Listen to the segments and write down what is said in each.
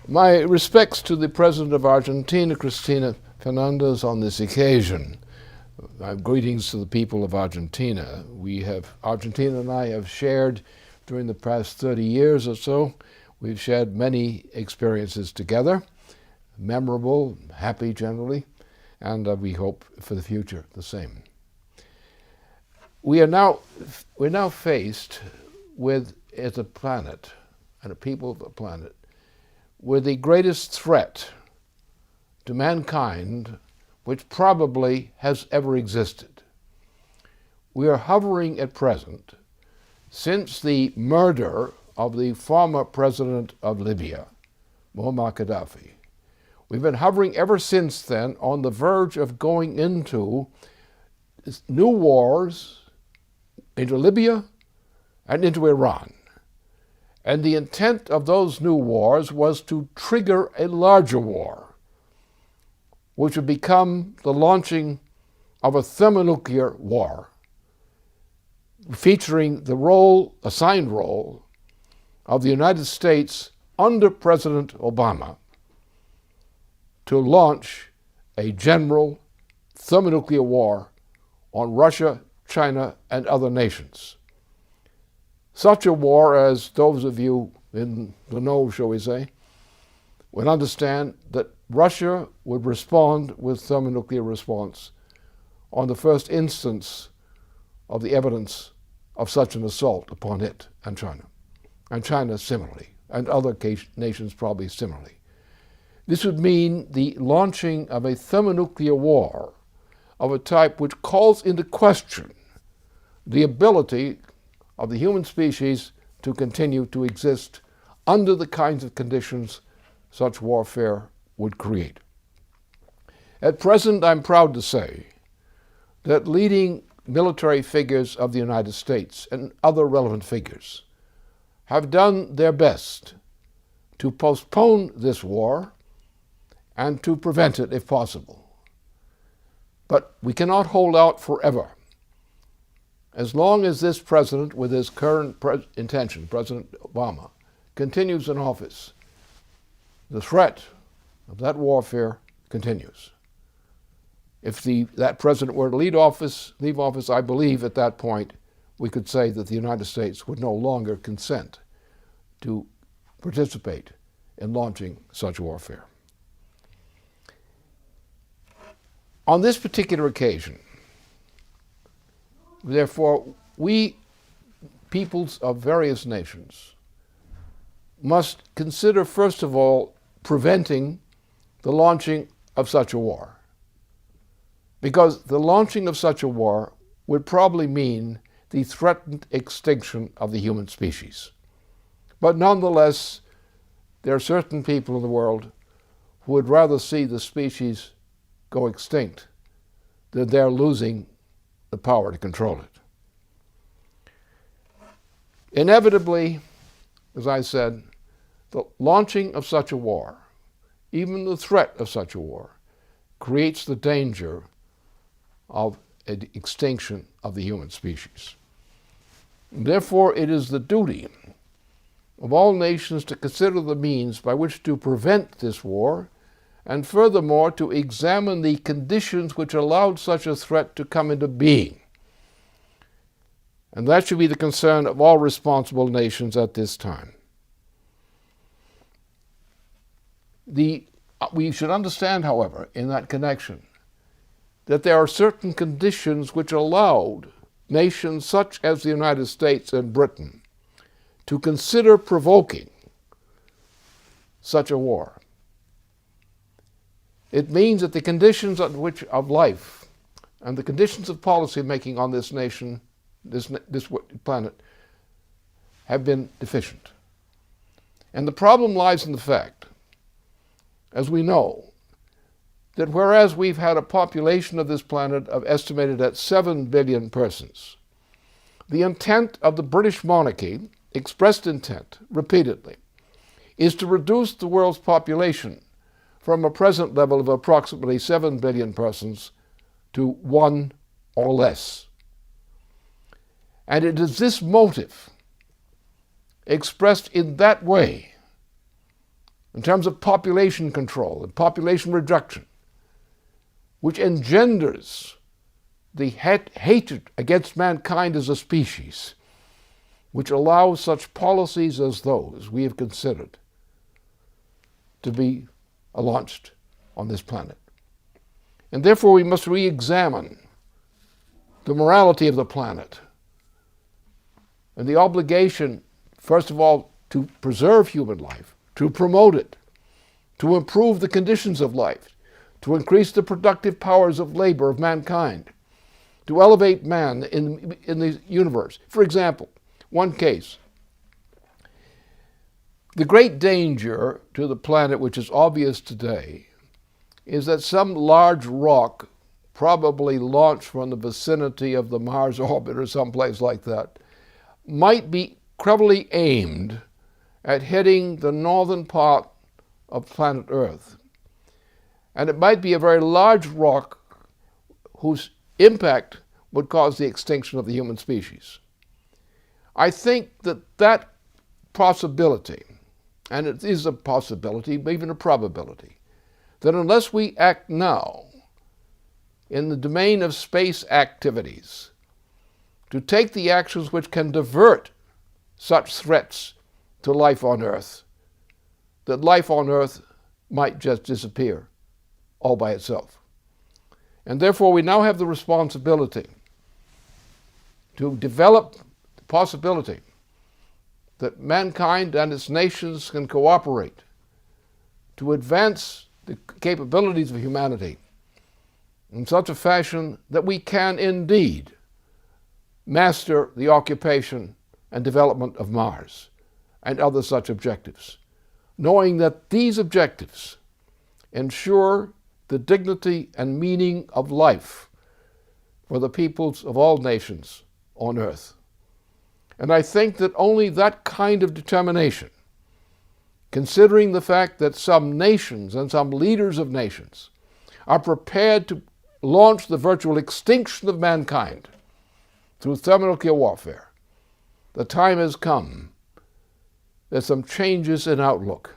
My respects to the President of Argentina, Cristina Fernandez, on this occasion. My greetings to the people of Argentina. Argentina and I have shared, during the past 30 years or so, we've shared many experiences together, memorable, happy generally, and we hope for the future the same. We're now faced with, as a planet, and a people of a planet, with the greatest threat to mankind which probably has ever existed. We are hovering at present, since the murder of the former president of Libya, Muammar Gaddafi. We've been hovering ever since then on the verge of going into new wars, into Libya and into Iran. And the intent of those new wars was to trigger a larger war, which would become the launching of a thermonuclear war, featuring the assigned role of the United States under President Obama to launch a general thermonuclear war on Russia, China, and other nations. Such a war, as those of you in the know, shall we say, would understand that Russia would respond with thermonuclear response on the first instance of the evidence of such an assault upon it and China similarly, and other nations probably similarly. This would mean the launching of a thermonuclear war of a type which calls into question the ability of the human species to continue to exist under the kinds of conditions such warfare would create. At present, I'm proud to say that leading military figures of the United States and other relevant figures have done their best to postpone this war and to prevent it if possible. But we cannot hold out forever. As long as this president, with his current intention, President Obama, continues in office, the threat of that warfare continues. If that president were to leave office, I believe at that point we could say that the United States would no longer consent to participate in launching such warfare. On this particular occasion, therefore, we, peoples of various nations, must consider, first of all, preventing the launching of such a war. Because the launching of such a war would probably mean the threatened extinction of the human species. But nonetheless, there are certain people in the world who would rather see the species go extinct than they're losing the power to control it. Inevitably, as I said, the launching of such a war, even the threat of such a war, creates the danger of an extinction of the human species. Therefore, it is the duty of all nations to consider the means by which to prevent this war, and furthermore to examine the conditions which allowed such a threat to come into being. And that should be the concern of all responsible nations at this time. We should understand, however, in that connection, that there are certain conditions which allowed nations such as the United States and Britain to consider provoking such a war. It means that the conditions of life and the conditions of policy making on this nation, this planet, have been deficient. And the problem lies in the fact, as we know, that whereas we've had a population of this planet estimated at 7 billion persons, the intent of the British monarchy, expressed intent repeatedly, is to reduce the world's population from a present level of approximately 7 billion persons to 1 or less. And it is this motive, expressed in that way, in terms of population control and population reduction, which engenders the hatred against mankind as a species, which allows such policies as those we have considered to be launched on this planet. And therefore we must re-examine the morality of the planet and the obligation, first of all, to preserve human life, to promote it, to improve the conditions of life, to increase the productive powers of labor of mankind, to elevate man in the universe. For example, one case, the great danger to the planet, which is obvious today, is that some large rock, probably launched from the vicinity of the Mars orbit or someplace like that, might be cleverly aimed at hitting the northern part of planet Earth. And it might be a very large rock whose impact would cause the extinction of the human species. I think that that possibility, and it is a possibility, even a probability, that unless we act now in the domain of space activities to take the actions which can divert such threats to life on Earth, that life on Earth might just disappear all by itself. And therefore we now have the responsibility to develop the possibility that mankind and its nations can cooperate to advance the capabilities of humanity in such a fashion that we can indeed master the occupation and development of Mars and other such objectives, knowing that these objectives ensure the dignity and meaning of life for the peoples of all nations on Earth. And I think that only that kind of determination, considering the fact that some nations and some leaders of nations are prepared to launch the virtual extinction of mankind through thermonuclear warfare, the time has come that some changes in outlook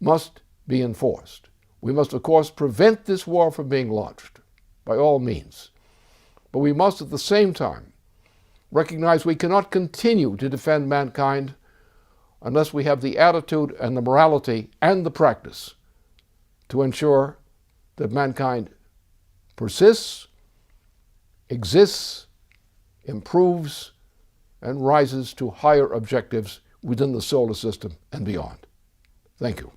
must be enforced. We must, of course, prevent this war from being launched by all means. But we must at the same time recognize we cannot continue to defend mankind unless we have the attitude and the morality and the practice to ensure that mankind persists, exists, improves, and rises to higher objectives within the solar system and beyond. Thank you.